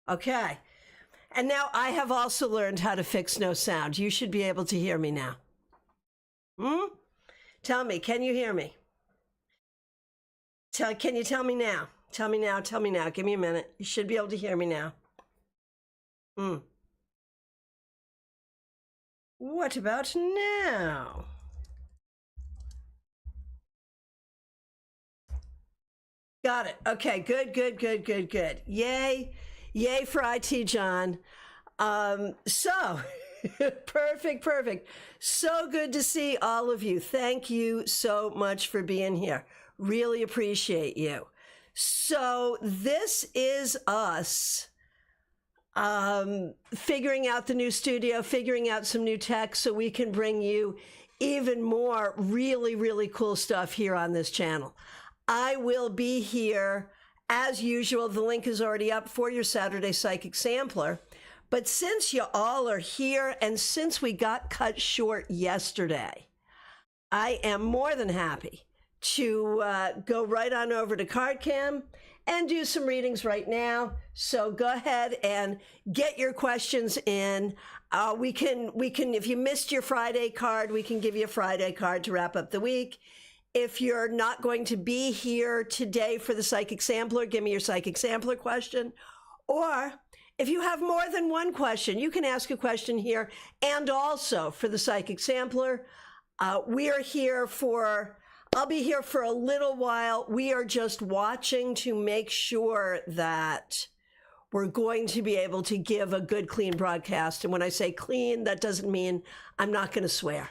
Okay. And now I have also learned how to fix no sound. You should be able to hear me now. Tell me, can you hear me? Can you tell me now? Tell me now, tell me now. Give me a minute. You should be able to hear me now. What about now? Got it. Okay, good. Yay for IT, John. So, perfect. So good to see all of you. Thank you so much for being here. Really appreciate you. So this is us figuring out the new studio, figuring out some new tech so we can bring you even more really cool stuff here on this channel. I will be here as usual. The link is already up for your Saturday Psychic Sampler. But since you all are here and since we got cut short yesterday, I am more than happy to go right on over to CardCam and do some readings right now. So go ahead and get your questions in. We can, if you missed your Friday card, we can give you a Friday card to wrap up the week. If you're not going to be here today for the Psychic Sampler, give me your Psychic Sampler question. Or if you have more than one question, you can ask a question here and also for the Psychic Sampler. We are here for, I'll be here for a little while. We are just watching to make sure that we're going to be able to give a good, clean broadcast. And when I say clean, that doesn't mean I'm not going to swear.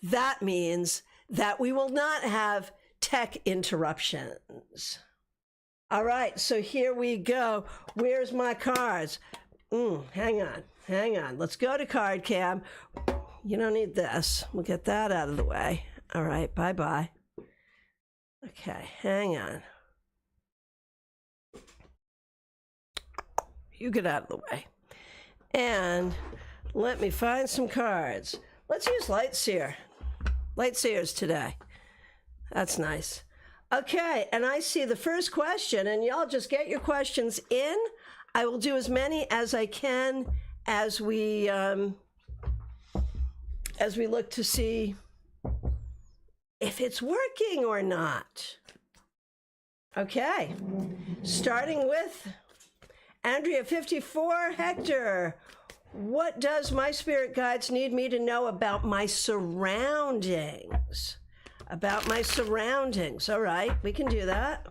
That means that we will not have tech interruptions. All right, so here we go. Where's my cards? Hang on. Let's go to CardCam. You don't need this. We'll get that out of the way. All right, bye-bye. Okay, hang on. You get out of the way. And let me find some cards. Let's use Lightseers today. That's nice. Okay, and I see the first question, and y'all just get your questions in. I will do as many as I can as we look to see if it's working or not. Okay, starting with Andrea 54, Hector. What does my spirit guides need me to know about my surroundings? About my surroundings. All right, we can do that.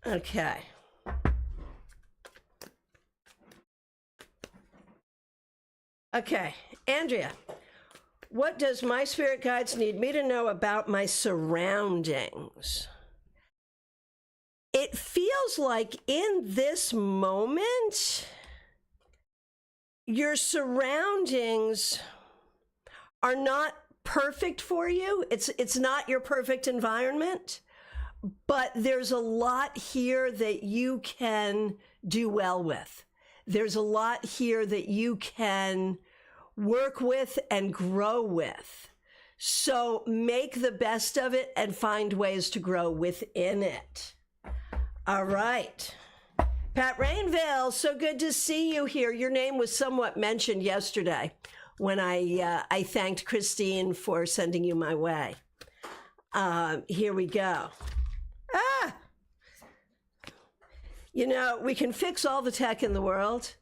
Okay. Okay, Andrea, what does my spirit guides need me to know about my surroundings? It feels like in this moment, your surroundings are not perfect for you. It's not your perfect environment, but there's a lot here that you can do well with. There's a lot here that you can work with and grow with. So make the best of it and find ways to grow within it. All right. Pat Rainville, so good to see you here. Your name was somewhat mentioned yesterday when I thanked Christine for sending you my way. Here we go. You know, we can fix all the tech in the world,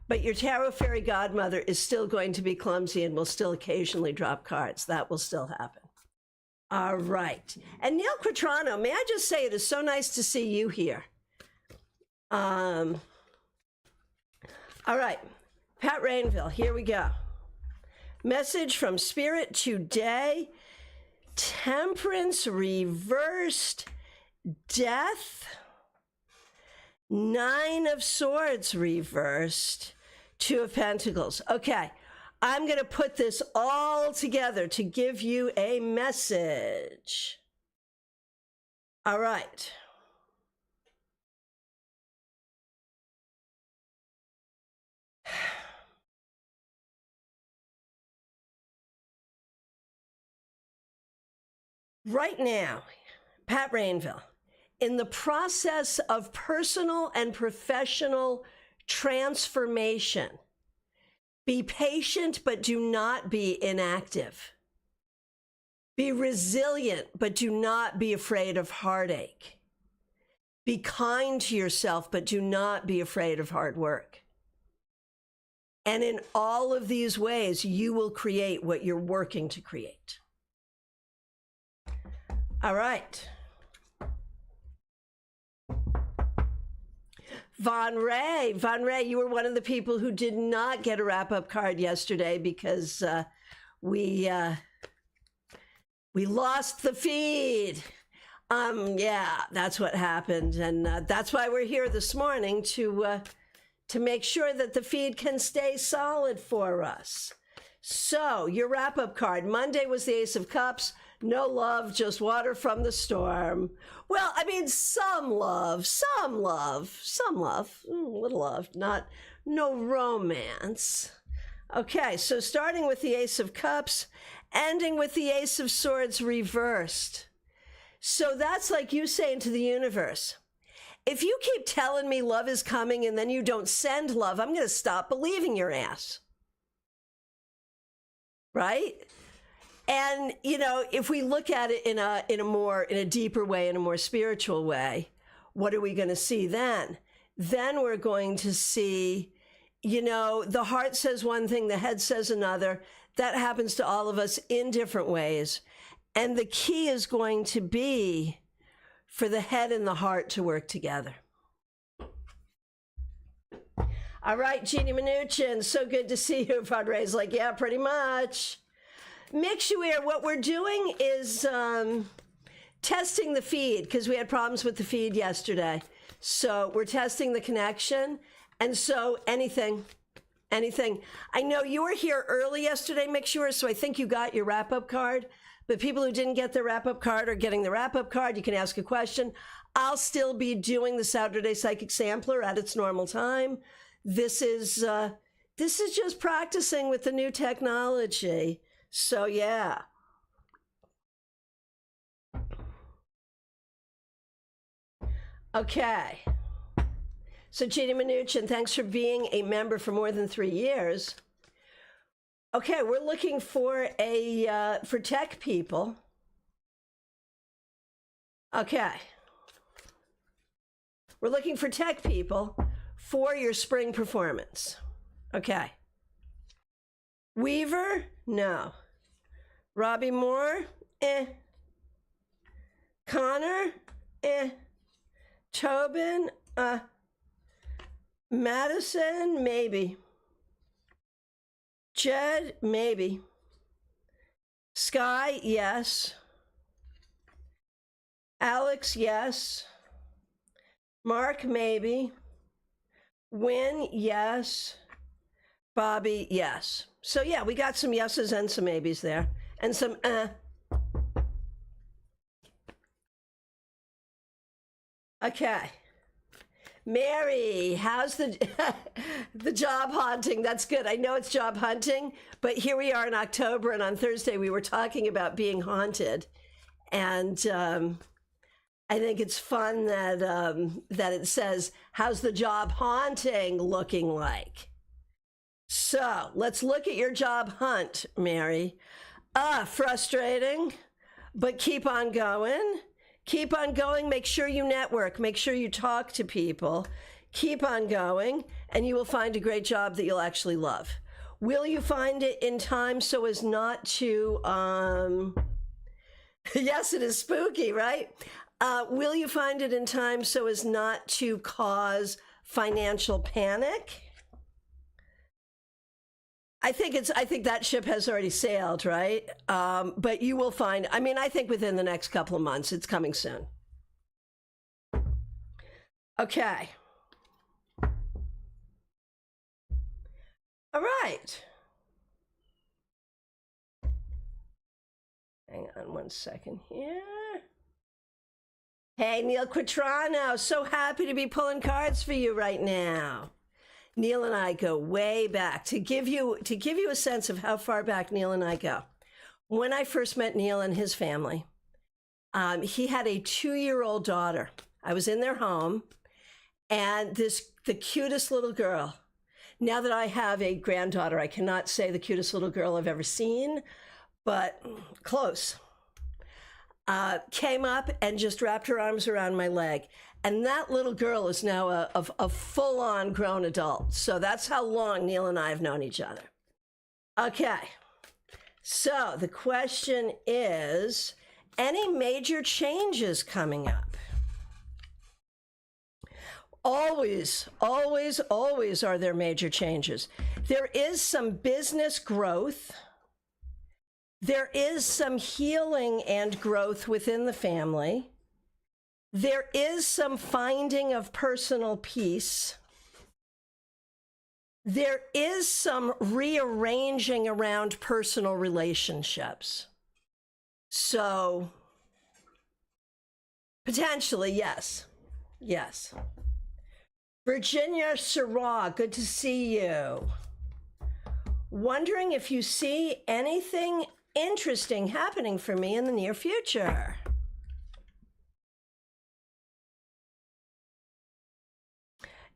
but your tarot fairy godmother is still going to be clumsy and will still occasionally drop cards. That will still happen. All right. And Neil Quatrano, may I just say it is so nice to see you here. All right. Pat Rainville, here we go. Message from Spirit today. Temperance reversed. Death. 9 of Swords reversed. 2 of Pentacles. Okay. I'm going to put this all together to give you a message. All right. Right now, Pat Rainville, in the process of personal and professional transformation, be patient, but do not be inactive. Be resilient, but do not be afraid of heartache. Be kind to yourself, but do not be afraid of hard work. And in all of these ways, you will create what you're working to create. All right. Von Ray, you were one of the people who did not get a wrap-up card yesterday because we lost the feed. Yeah, that's what happened, and that's why we're here this morning to make sure that the feed can stay solid for us. So your wrap-up card. Monday was the Ace of Cups. No love, just water from the storm. Well, I mean, some love, a little love, no romance. Okay, so starting with the Ace of Cups, ending with the Ace of Swords reversed. So that's like you saying to the universe, if you keep telling me love is coming and then you don't send love, I'm going to stop believing your ass. Right? And, you know, if we look at it in a deeper way, in a more spiritual way, what are we going to see then? Then we're going to see, you know, the heart says one thing, the head says another. That happens to all of us in different ways. And the key is going to be for the head and the heart to work together. All right, Jeannie Mnuchin, so good to see you. Von Ray's like, yeah, pretty much. Mixuir, what we're doing is testing the feed because we had problems with the feed yesterday. So we're testing the connection. And so anything. I know you were here early yesterday, Mixuir, so I think you got your wrap-up card. But people who didn't get their wrap-up card are getting the wrap-up card. You can ask a question. I'll still be doing the Saturday Psychic Sampler at its normal time. This is just practicing with the new technology. So, yeah. Okay. So, Jeannie Mnuchin, thanks for being a member for more than 3 years. Okay, we're looking for for tech people. Okay. We're looking for tech people for your spring performance. Okay. Weaver? No. Robbie Moore? Connor? Tobin? Madison? Maybe. Jed? Maybe. Sky? Yes. Alex? Yes. Mark? Maybe. Win? Yes. Bobby? Yes. So yeah, we got some yeses and some maybes there. And some Okay. Mary, how's the job hunting? That's good. I know it's job hunting, but here we are in October, and on Thursday we were talking about being haunted. And I think it's fun that it says, how's the job haunting looking like? So let's look at your job hunt, Mary. Frustrating, but keep on going. Keep on going. Make sure you network. Make sure you talk to people. Keep on going, and you will find a great job that you'll actually love. Will you find it in time so as not to, yes, it is spooky, right? Will you find it in time so as not to cause financial panic? I think that ship has already sailed, right? But you will find, I think within the next couple of months, it's coming soon. Okay. All right. Hang on one second here. Hey, Neil Quatrano, so happy to be pulling cards for you right now. Neil and I go way back. To give you a sense of how far back Neil and I go. When I first met Neil and his family, he had a 2-year-old daughter I was in their home, and the cutest little girl. Now that I have a granddaughter, I cannot say the cutest little girl I've ever seen, but close. Came up and just wrapped her arms around my leg. And that little girl is now a full-on grown adult. So that's how long Neil and I have known each other. Okay. So the question is, any major changes coming up? Always, always, always are there major changes. There is some business growth. There is some healing and growth within the family. There is some finding of personal peace. There is some rearranging around personal relationships. So, potentially, yes. Yes. Virginia Syrah, good to see you. Wondering if you see anything interesting happening for me in the near future.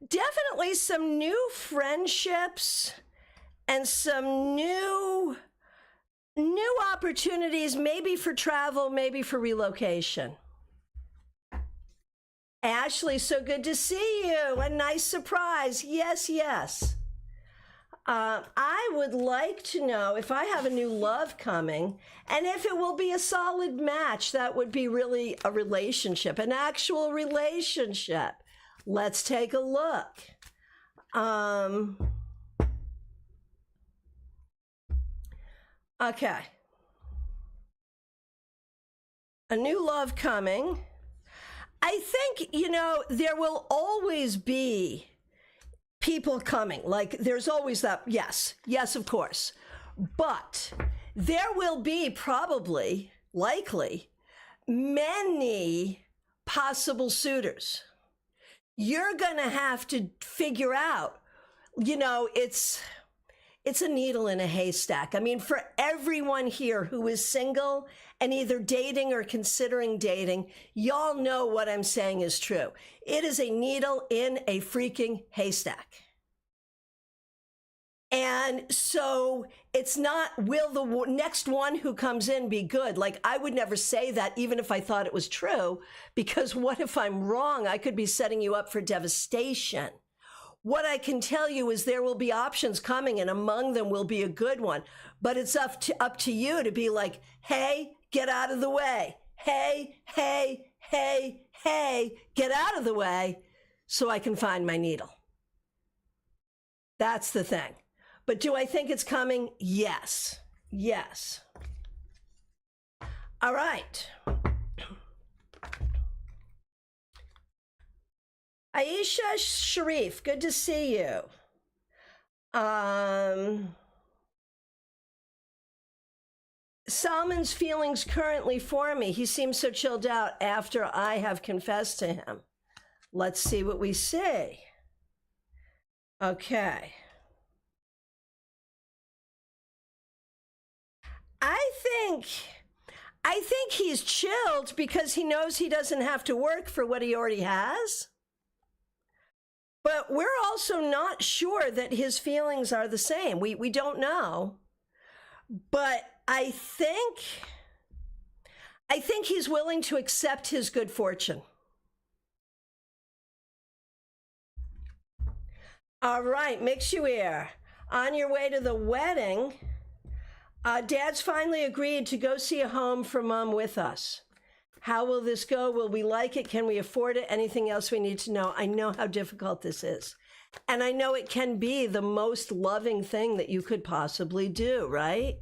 Definitely some new friendships and some new opportunities, maybe for travel, maybe for relocation. Ashley, so good to see you. A nice surprise. Yes, yes. I would like to know if I have a new love coming, and if it will be a solid match. That would be really a relationship, an actual relationship. Let's take a look. Okay. A new love coming. I think, there will always be people coming. Like, there's always that. Yes, of course. But there will be probably, likely, many possible suitors. You're going to have to figure out, it's a needle in a haystack. I mean, for everyone here who is single and either dating or considering dating, y'all know what I'm saying is true. It is a needle in a freaking haystack. And so it's not, will the next one who comes in be good? Like, I would never say that even if I thought it was true, because what if I'm wrong? I could be setting you up for devastation. What I can tell you is there will be options coming, and among them will be a good one. But it's up to you to be like, hey, get out of the way. Hey, hey, hey, hey, get out of the way so I can find my needle. That's the thing. But do I think it's coming? Yes. Yes. All right. Aisha Sharif, good to see you. Salman's feelings currently for me. He seems so chilled out after I have confessed to him. Let's see what we see. Okay. I think he's chilled because he knows he doesn't have to work for what he already has. But we're also not sure that his feelings are the same. We don't know. But I think he's willing to accept his good fortune. All right, mix you ear. On your way to the wedding, Dad's finally agreed to go see a home for Mom with us. How will this go? Will we like it? Can we afford it? Anything else we need to know? I know how difficult this is. And I know it can be the most loving thing that you could possibly do, right?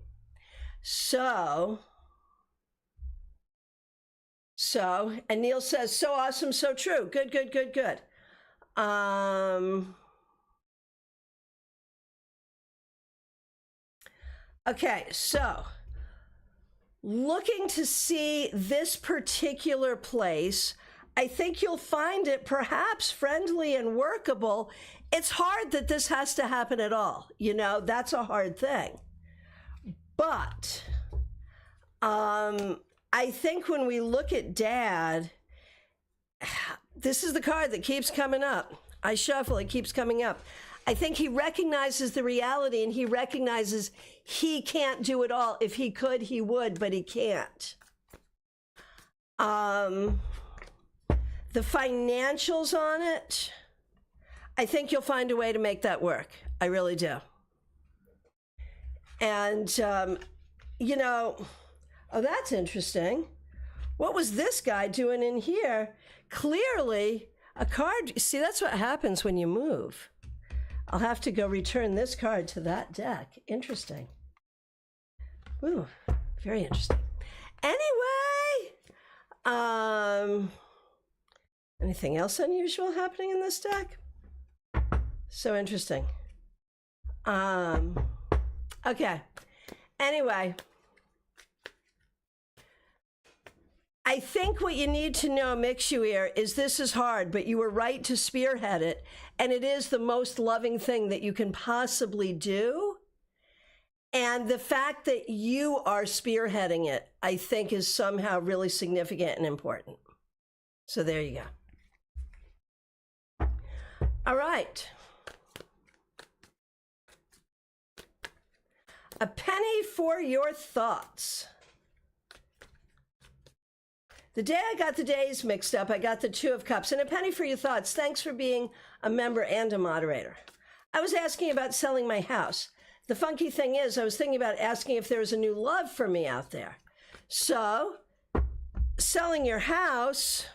So, and Neil says, so awesome, so true. Good, good, good, good. Okay, so looking to see this particular place, I think you'll find it perhaps friendly and workable. It's hard that this has to happen at all. That's a hard thing. But I think when we look at Dad, This is the card that keeps coming up. I shuffle, it keeps coming up. I think he recognizes the reality, and he recognizes he can't do it all. If he could, he would, but he can't. The financials on it, I think you'll find a way to make that work. I really do. And, you know, oh, that's interesting. What was this guy doing in here? Clearly, a card. See, that's what happens when you move. I'll have to go return this card to that deck. Interesting. Ooh, very interesting. Anyway, anything else unusual happening in this deck? So interesting. Okay. Anyway, I think what you need to know, Mixuir, is this is hard, but you were right to spearhead it, and it is the most loving thing that you can possibly do. And the fact that you are spearheading it, I think, is somehow really significant and important. So there you go. All right. A penny for your thoughts. The day I got the days mixed up, I got the Two of Cups. And a penny for your thoughts. Thanks for being a member and a moderator. I was asking about selling my house. The funky thing is, I was thinking about asking if there was a new love for me out there. So, selling your house,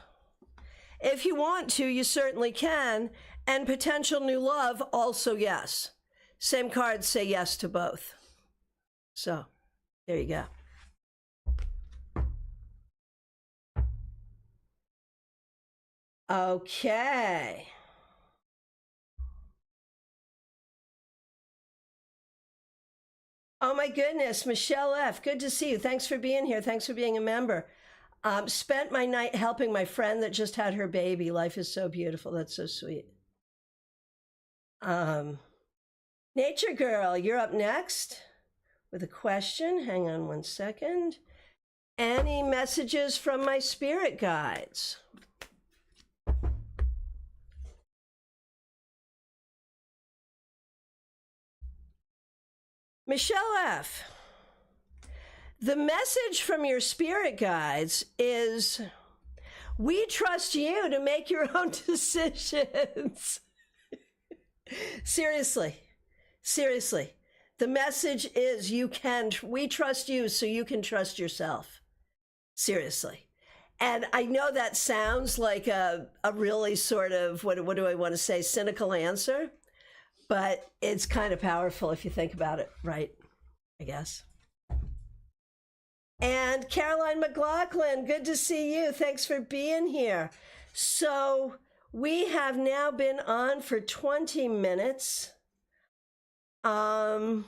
if you want to, you certainly can. And potential new love, also yes. Same cards say yes to both. So, there you go. Okay. Oh my goodness, Michelle F., good to see you. Thanks for being here. Thanks for being a member. Spent my night helping my friend that just had her baby. Life is so beautiful. That's so sweet. Nature Girl, you're up next with a question. Hang on one second. Any messages from my spirit guides? Michelle F., the message from your spirit guides is, we trust you to make your own decisions. Seriously. The message is we trust you so you can trust yourself. Seriously. And I know that sounds like a really sort of, what do I want to say, cynical answer. But it's kind of powerful if you think about it, right? I guess. And Caroline McLaughlin, good to see you. Thanks for being here. So we have now been on for 20 minutes. So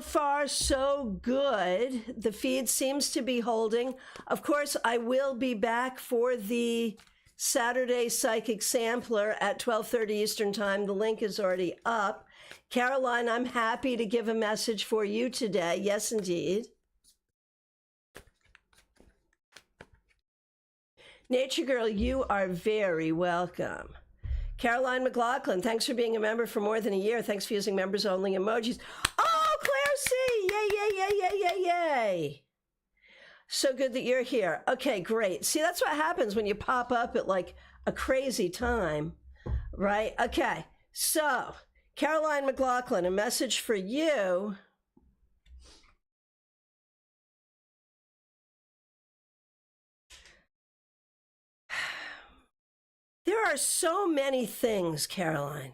far, so good. The feed seems to be holding. Of course, I will be back for the Saturday Psychic Sampler at 12:30 Eastern Time. The link is already up. Caroline, I'm happy to give a message for you today. Yes, indeed. Nature Girl, you are very welcome. Caroline McLaughlin, thanks for being a member for more than a year. Thanks for using members only emojis. Oh, Claire C. Yay. So good that you're here. Okay, great. See, that's what happens when you pop up at like a crazy time, right? Okay, so Caroline McLaughlin, a message for you. There are so many things, Caroline,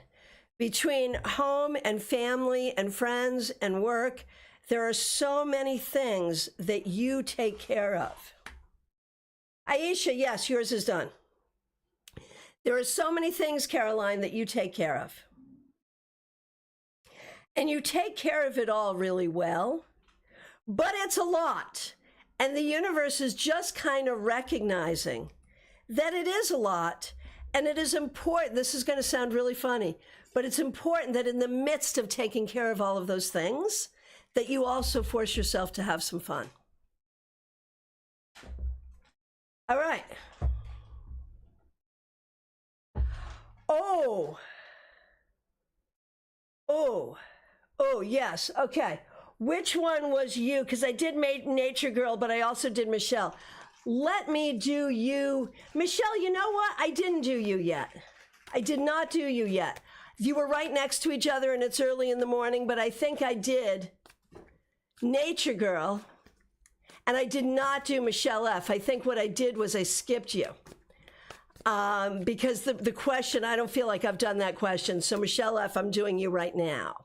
between home and family and friends and work. There are so many things that you take care of. Aisha, yes, yours is done. There are so many things, Caroline, that you take care of. And you take care of it all really well, but it's a lot. And the universe is just kind of recognizing that it is a lot, and it is important. This is going to sound really funny, but it's important that in the midst of taking care of all of those things, that you also force yourself to have some fun. All right. Oh, oh, oh, yes. Okay. Which one was you? Because I did Nature Girl, but I also did Michelle. Let me do you. Michelle, you know what? I didn't do you yet. I did not do you yet. You were right next to each other and it's early in the morning, but I think I did Nature Girl. And I did not do Michelle F. I think what I did was I skipped you. Because the question, I don't feel like I've done that question. So Michelle F., I'm doing you right now.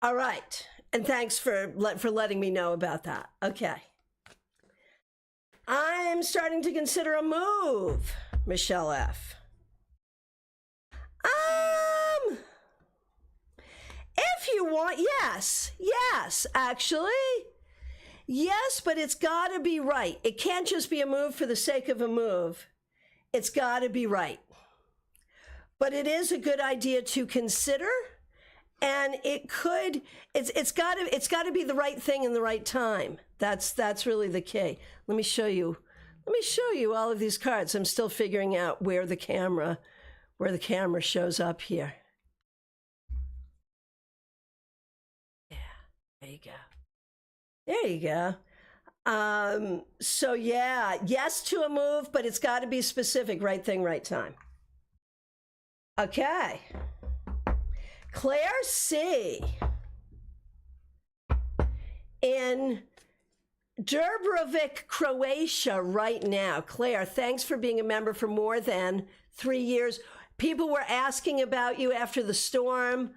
All right. And thanks for letting me know about that. Okay. I'm starting to consider a move, Michelle F. If you want, yes, actually. Yes, but it's got to be right. It can't just be a move for the sake of a move. It's got to be right. But it is a good idea to consider, and it's got to be the right thing in the right time. That's really the key. Let me show you all of these cards. I'm still figuring out where the camera shows up here. Yeah, there you go. There you go. So yeah, yes to a move, but it's got to be specific, right thing, right time. Okay. Claire C. in Dubrovnik, Croatia right now. Claire, thanks for being a member for more than 3 years. People were asking about you after the storm.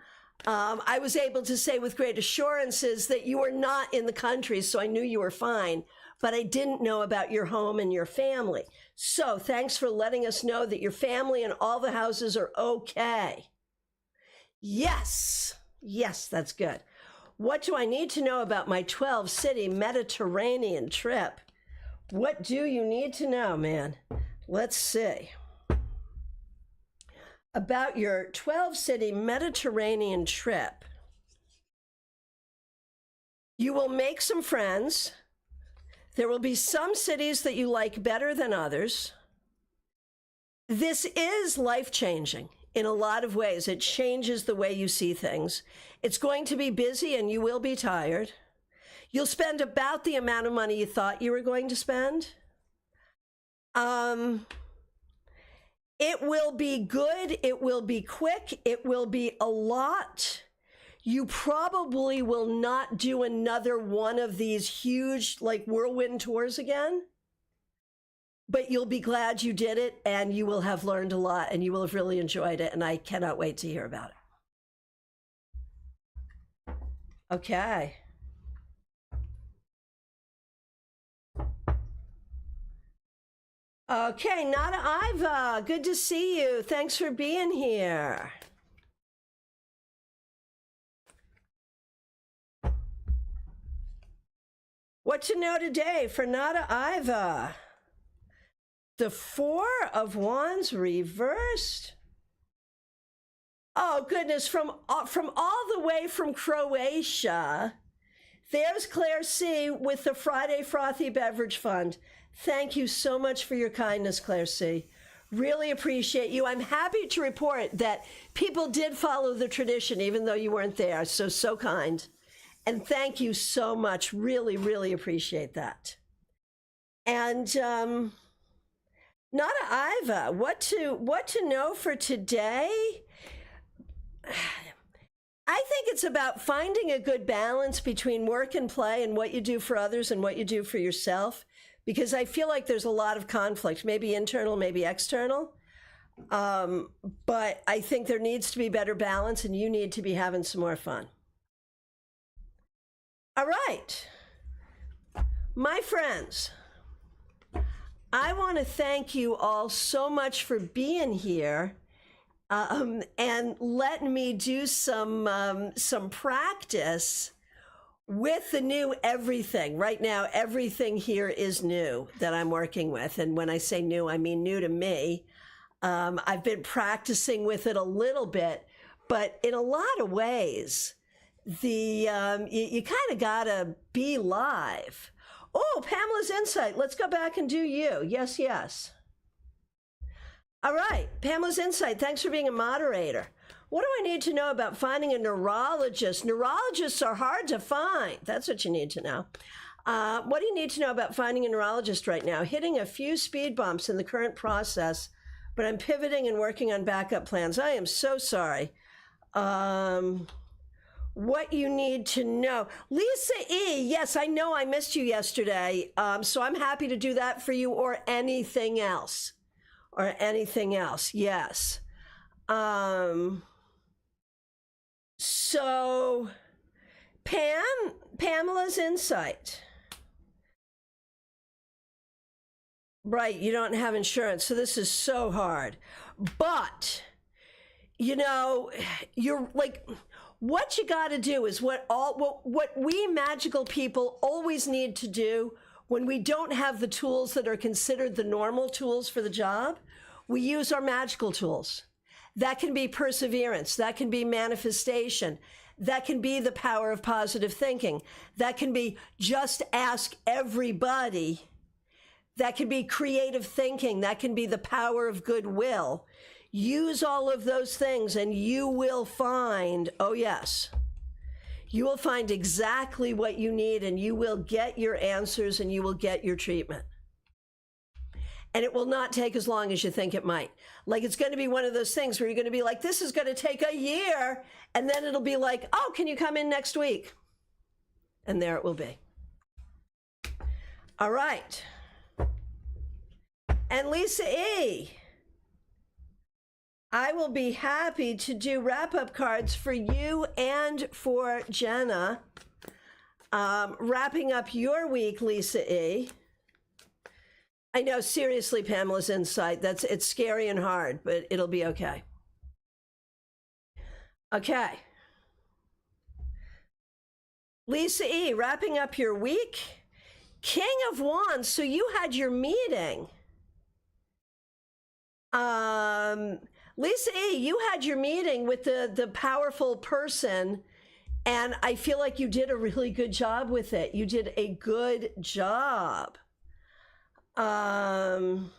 I was able to say with great assurances that you were not in the country, so I knew you were fine, but I didn't know about your home and your family. So thanks for letting us know that your family and all the houses are okay. Yes, that's good. What do I need to know about my 12-city Mediterranean trip? What do you need to know, man? Let's see. About your 12-city Mediterranean trip. You will make some friends. There will be some cities that you like better than others. This is life-changing in a lot of ways. It changes the way you see things. It's going to be busy and you will be tired. You'll spend about the amount of money you thought you were going to spend. It will be good. It will be quick. It will be a lot. You probably will not do another one of these huge, like, whirlwind tours again. But you'll be glad you did it, and you will have learned a lot, and you will have really enjoyed it, and I cannot wait to hear about it. Okay. Okay, Nada Iva, good to see you. Thanks for being here. What to know today for Nada Iva? The Four of Wands reversed. Oh goodness, from all the way from Croatia. There's Claire C. with the Friday Frothy Beverage Fund. Thank you so much for your kindness, Claire C. Really appreciate you. I'm happy to report that people did follow the tradition, even though you weren't there. So kind. And thank you so much. Really, really appreciate that. And Nada Iva, what to know for today? I think it's about finding a good balance between work and play and what you do for others and what you do for yourself, because I feel like there's a lot of conflict, maybe internal, maybe external. But I think there needs to be better balance and you need to be having some more fun. All right, my friends, I want to thank you all so much for being here. And let me do some practice with the new everything. Right now, everything here is new that I'm working with. And when I say new, I mean new to me. I've been practicing with it a little bit, but in a lot of ways, you kind of gotta be live. Oh, Pamela's insight. Let's go back and do you. Yes. All right, Pamela's Insight, thanks for being a moderator. What do I need to know about finding a neurologist? Neurologists are hard to find. That's what you need to know. What do you need to know about finding a neurologist right now? Hitting a few speed bumps in the current process, but I'm pivoting and working on backup plans. I am so sorry. What you need to know. Lisa E., yes, I know I missed you yesterday, so I'm happy to do that for you or anything else. Yes. So, Pamela's Insight. Right, you don't have insurance, so this is so hard. But, you know, you're like, what you got to do is what we magical people always need to do when we don't have the tools that are considered the normal tools for the job. We use our magical tools. That can be perseverance. That can be manifestation. That can be the power of positive thinking. That can be just ask everybody. That can be creative thinking. That can be the power of goodwill. Use all of those things and you will find, oh yes, you will find exactly what you need and you will get your answers and you will get your treatment. And it will not take as long as you think it might. Like it's going to be one of those things where you're going to be like, this is going to take a year. And then it'll be like, oh, can you come in next week? And there it will be. All right. And Lisa E., I will be happy to do wrap-up cards for you and for Jenna. Wrapping up your week, Lisa E. I know, seriously, Pamela's Insight. It's scary and hard, but it'll be okay. Okay. Lisa E., wrapping up your week. King of Wands, so you had your meeting. Lisa E., you had your meeting with the powerful person, and I feel like you did a really good job with it. You did a good job. And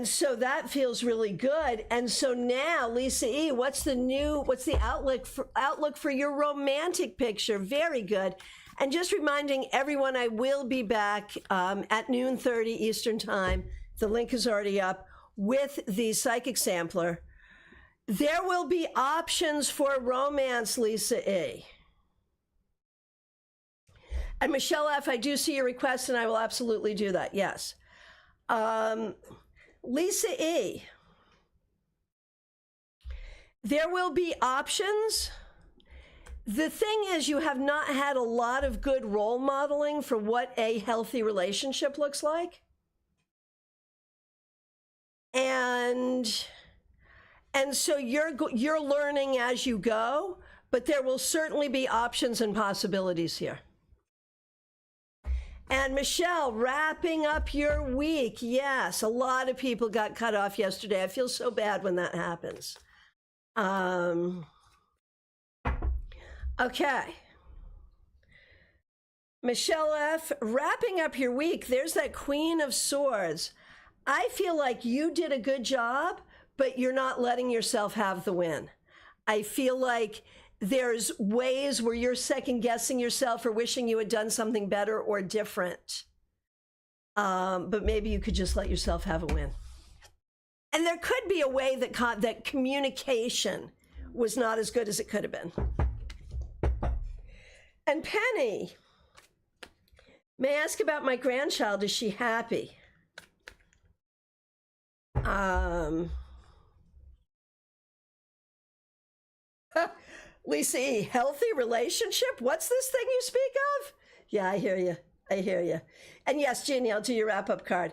so that feels really good. And so now, Lisa E., what's the outlook for your romantic picture? Very good. And just reminding everyone, I will be back at noon 30 Eastern time. The link is already up with the psychic sampler. There will be options for romance, Lisa E. And Michelle F., I do see your request, and I will absolutely do that, yes. Lisa E., there will be options. The thing is, you have not had a lot of good role modeling for what a healthy relationship looks like. And so you're learning as you go, but there will certainly be options and possibilities here. And Michelle, wrapping up your week. Yes, a lot of people got cut off yesterday. I feel so bad when that happens. Okay. Michelle F., wrapping up your week. There's that Queen of Swords. I feel like you did a good job, but you're not letting yourself have the win. I feel like there's ways where you're second guessing yourself or wishing you had done something better or different. But maybe you could just let yourself have a win. And there could be a way that communication was not as good as it could have been. And Penny, may I ask about my grandchild? Is she happy? Lisa E., healthy relationship? What's this thing you speak of? Yeah, I hear you. And yes, Jeannie, I'll do your wrap-up card.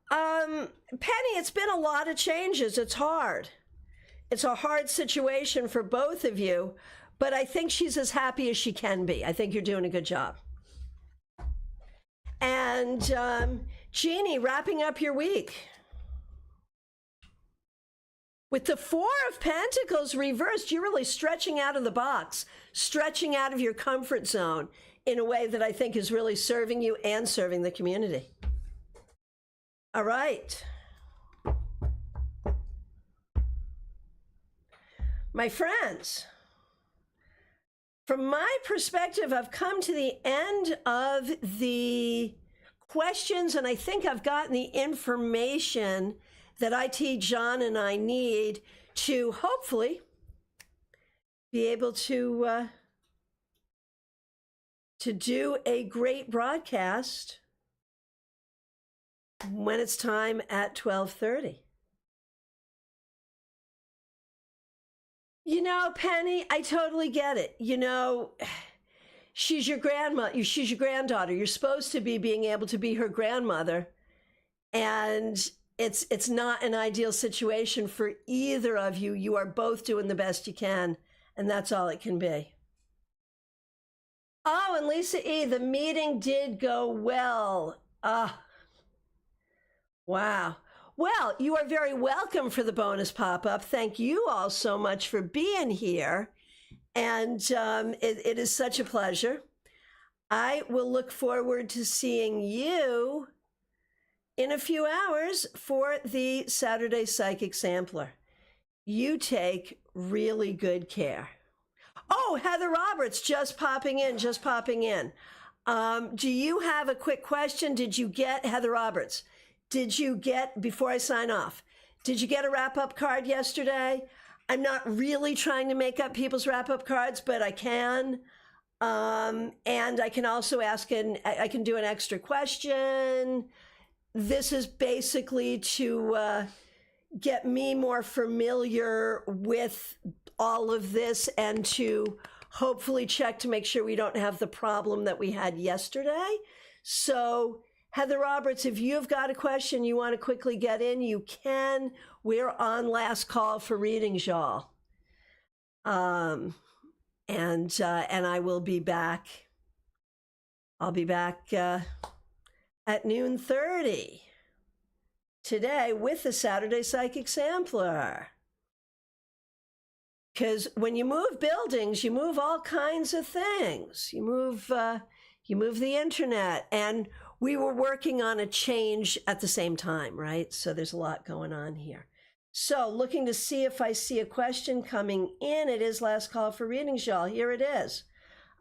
Penny, it's been a lot of changes. It's hard. It's a hard situation for both of you, but I think she's as happy as she can be. I think you're doing a good job. And Jeannie, wrapping up your week. With the Four of Pentacles reversed, you're really stretching out of the box, stretching out of your comfort zone in a way that I think is really serving you and serving the community. All right. My friends, from my perspective, I've come to the end of the questions, and I think I've gotten the information that IT John and I need to hopefully be able to do a great broadcast when it's time at 12:30. You know, Penny, I totally get it. You know, she's your grandma, she's your granddaughter. You're supposed to be being able to be her grandmother, and it's not an ideal situation for either of you. You are both doing the best you can, and that's all it can be. Oh, and Lisa E., the meeting did go well. Wow. Well, you are very welcome for the bonus pop-up. Thank you all so much for being here. And it is such a pleasure. I will look forward to seeing you in a few hours for the Saturday Psychic Sampler. You take really good care. Oh, Heather Roberts, just popping in. Do you have a quick question? Did you get, Heather Roberts, did you get, before I sign off, did you get a wrap-up card yesterday? I'm not really trying to make up people's wrap-up cards, but I can. And I can also ask, I can do an extra question. This is basically to get me more familiar with all of this and to hopefully check to make sure we don't have the problem that we had yesterday. So Heather Roberts, if you've got a question you want to quickly get in, you can. We're on last call for readings, y'all. And I will be back. I'll be back at 12:30 today with the Saturday Psychic Sampler. Because when you move buildings, you move all kinds of things. You move the internet, and we were working on a change at the same time, right? So there's a lot going on here. So looking to see if I see a question coming in. It is last call for readings, y'all. Here it is.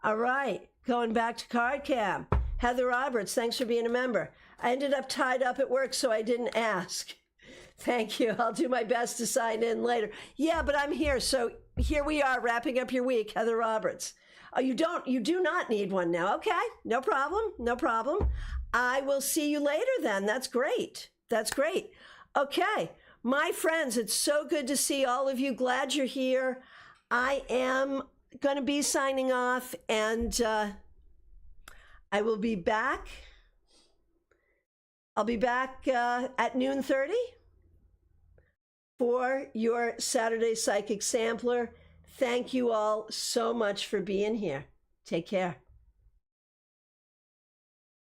All right, going back to CardCam. Heather Roberts, thanks for being a member. I ended up tied up at work, so I didn't ask. Thank you. I'll do my best to sign in later. Yeah, but I'm here. So here we are wrapping up your week, Heather Roberts. Oh, you do not need one now. Okay, no problem. I will see you later then. That's great. Okay, my friends, it's so good to see all of you. Glad you're here. I am going to be signing off, and I will be back. I'll be back at 12:30 for your Saturday Psychic Sampler. Thank you all so much for being here. Take care.